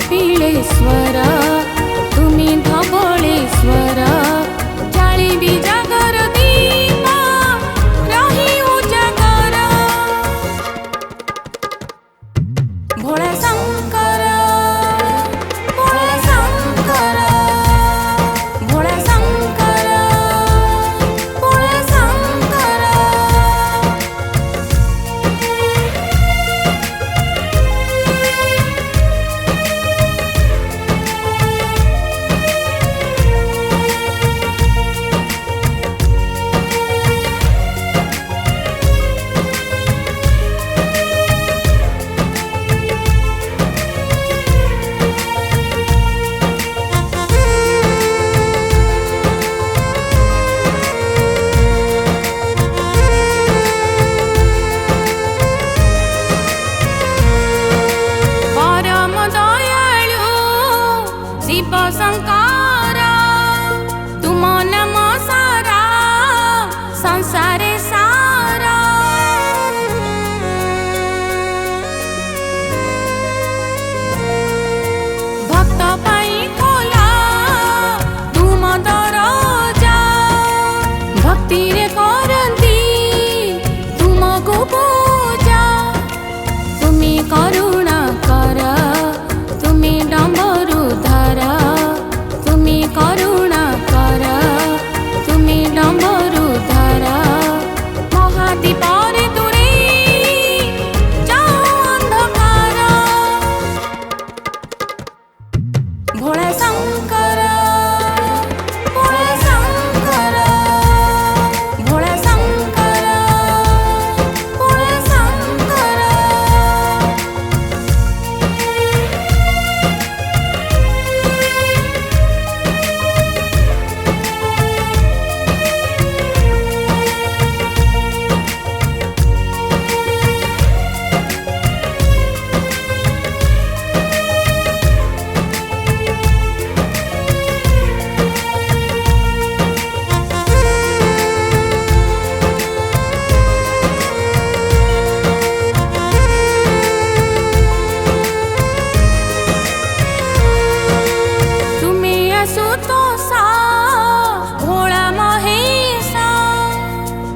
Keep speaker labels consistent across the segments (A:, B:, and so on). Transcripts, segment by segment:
A: कपिलेश्वर तुमी धवलेश्वर जालिबी जागर दीप रही उजागर भोला शंकर भोला शंकर भोला शंकर भोला शंकर। शिव शंकर तुम नम सारा संसारे सारा भक्त पाई खोला तुम दरजा भक्ति रे करती तुमको पूजा तुमी करुणा कर तुमी डंबरू करुणा कर तुमी डंबरू धर महादीप रे दूरे जाओ अंधकार भोला शंकर भोला शंकर भोला शंकर भोला शंकर।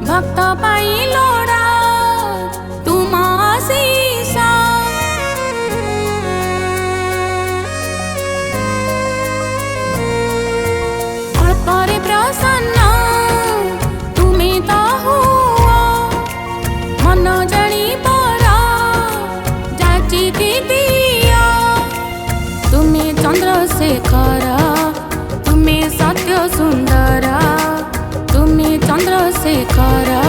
A: भक्त पाई लोड़ा तुम आशीषा अल्परे प्रसन्न तुमे तो हुआ मन जानी पर जाची दिया तुमे चंद्रशेखर तुमे सत्य सुंदर तुमे चंद्रशेखर